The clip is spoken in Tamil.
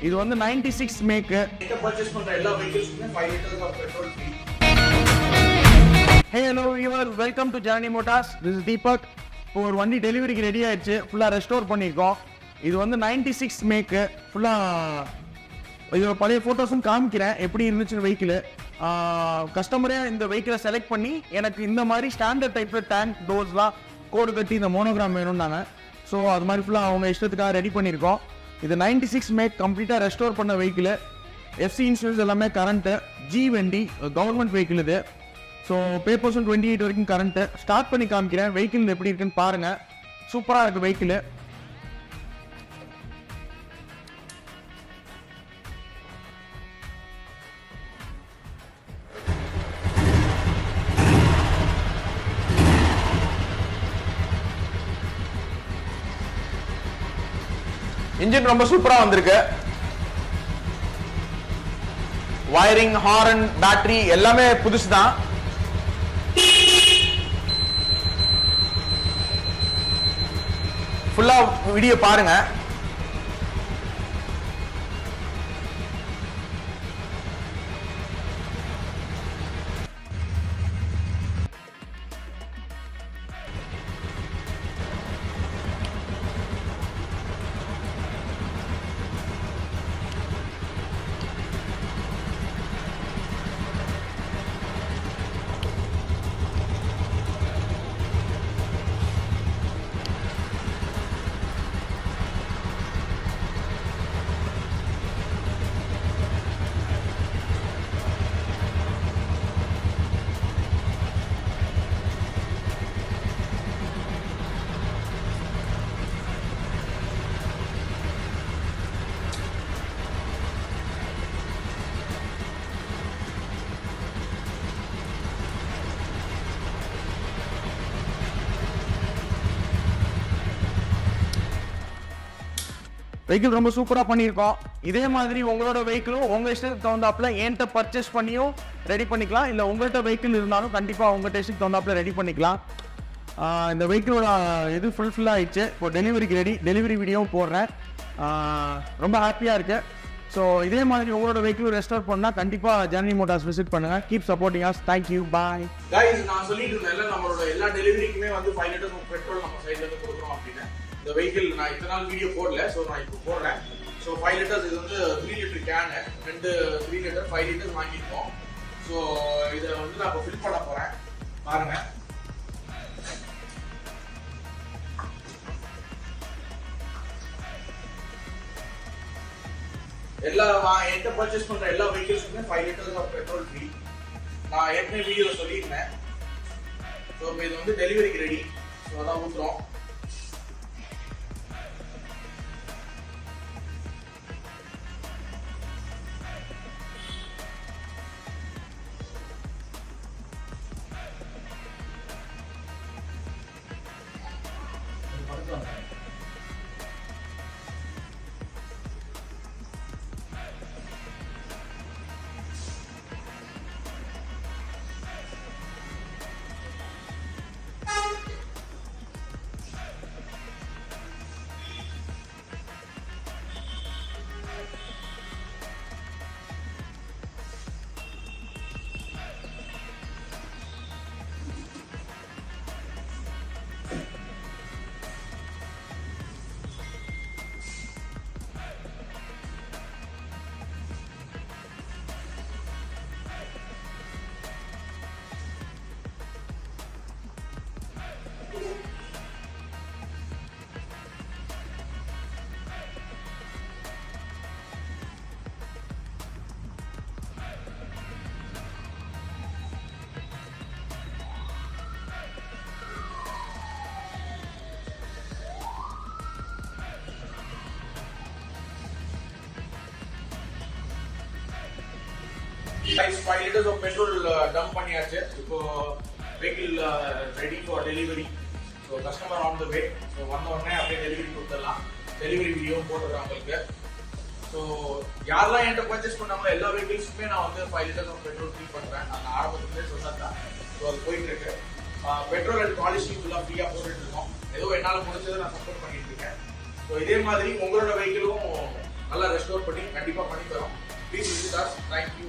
இது வந்து 96 மேக். பர்ச்சேஸ் பண்ற எல்லா வெஹிக்கிள்ஸ்க்குமே 5 liters of petrol free. Hey hello viewers, welcome to Janani Motorz. This is Deepak. இப்போ ஒரு வண்டி டெலிவரிக்கு ரெடி ஆயிடுச்சு, ஃபுல்லாக ரெஸ்டோர் பண்ணியிருக்கோம். இது வந்து 96 மேக்கு. ஃபுல்லாக இதோட பழைய ஃபோட்டோஸும் காமிக்கிறேன் எப்படி இருந்துச்சு வெஹிக்கிள். கஸ்டமரே இந்த வெஹிக்கிளை செலக்ட் பண்ணி எனக்கு இந்த மாதிரி ஸ்டாண்டர்ட் டைப்பில் டேங்க் டோர்ஸ்லாம் கோடு கட்டி இந்த மோனோகிராம் வேணும்னாங்க. ஸோ அது மாதிரி ஃபுல்லாக அவங்க இஷ்டத்துக்காக ரெடி பண்ணியிருக்கோம். இது 96 மேக் கம்ப்ளீட்டாக ரெஸ்டோர் பண்ண வெஹிக்கிள். எஃப்சி இன்சூரன்ஸ் எல்லாமே கரண்ட்டு. G20 கவர்மெண்ட் வெஹிக்கிள் இது. ஸோ பேப்பர்ஸும் 28 வரைக்கும் கரண்ட்டு. ஸ்டார்ட் பண்ணி காமிக்கிறேன் வெஹிக்கிள் எப்படி இருக்குன்னு பாருங்கள். சூப்பராக இருக்குது வெஹிக்கிள். இன்ஜின் ரொம்ப சூப்பராக வந்திருக்கு. வயரிங், ஹாரன், பேட்டரி எல்லாமே புதுசு தான். ஃபுல்லா வீடியோ பாருங்க. வெஹிக்கிள் ரொம்ப சூப்பராக பண்ணியிருக்கோம். இதே மாதிரி உங்களோட வெஹிக்கிளும் உங்கள் இஷ்டத்துக்கு தகுந்தாப்பில் என்கிட்ட பர்ச்சேஸ் பண்ணியும் ரெடி பண்ணிக்கலாம். இல்லை உங்கள்கிட்ட வெஹிக்கிள் இருந்தாலும் கண்டிப்பாக உங்கள் டெஸ்ட்டுக்கு தகுந்தாப்பில் ரெடி பண்ணிக்கலாம். இந்த வெஹிக்கிளோட இது ஃபுல்லாக ஆயிடுச்சு. இப்போ டெலிவரிக்கு ரெடி. டெலிவரி வீடியோவும் போடுறேன். ரொம்ப ஹாப்பியாக இருக்குது. ஸோ இதே மாதிரி உங்களோட வெஹிக்கிள் ரெஸ்டோர் பண்ணால் கண்டிப்பாக ஜனனி மோட்டார்ஸ் விசிட் பண்ணுங்கள். Keep supporting us. தேங்க்யூ, பாய். கைஸ், நான் சொல்லிட்டு இருந்தேன் நம்மளோட எல்லா டெலிவரிக்குமே வந்து 5 liters of petrol நம்ம சைட்ல இருந்து கொடுக்குறோம் அப்படின்னு. இந்த வெஹிக்கிள் நான் இத்தனை நாள் வீடியோ போடல, ஸோ நான் இப்போ போடுறேன். ஸோ 5 liters இது வந்து 3 liter கேனு, 3 liter 5 liters வாங்கியிருக்கோம். ஸோ இதை வந்து நான் இப்போ ஃபில் பண்ண போகிறேன். பாருங்க. என்கிட்ட பர்ச்சேஸ் பண்ற எல்லா வெஹிக்கிள்ஸுக்குமே 5 liters of petrol free. நான் ஏற்கனவே வீடியோல சொல்லியிருந்தேன். ஸோ இப்போ இது வந்து டெலிவரிக்கு ரெடி. ஸோ அதான் ஊற்றுறோம். Guys, 5 liters of petrol dump பண்ணியாச்சு. இப்போ vehicle ready for delivery. So customer on the way. So வந்த உடனே அப்படியே டெலிவரி கொடுத்துடலாம். டெலிவரி வீடியோ போட்டுறேன் உங்களுக்கு. ஸோ யாரெல்லாம் என்கிட்ட பர்ச்சேஸ் பண்ணாங்களோ எல்லா வெஹிக்கிள்ஸுமே நான் வந்து 5 liters of petrol ஃப்ரீ பண்ணுறேன். நான் ஆரம்பத்துலேயே சொன்னதான். ஸோ அது போயிட்டு இருக்கு. பெட்ரோல் அண்ட் பாலிஷிங் ஃபுல்லாக ஃப்ரீயாக போட்டுட்டு இருக்கோம். ஏதோ என்னால் முடிஞ்சதை நான் சப்போர்ட் பண்ணிட்டு இருக்கேன். ஸோ இதே மாதிரி உங்களோட வெஹிக்கிளும் நல்லா ரெஸ்டோர் பண்ணி கண்டிப்பாக பண்ணி தரோம். Please visit us. தேங்க்யூ.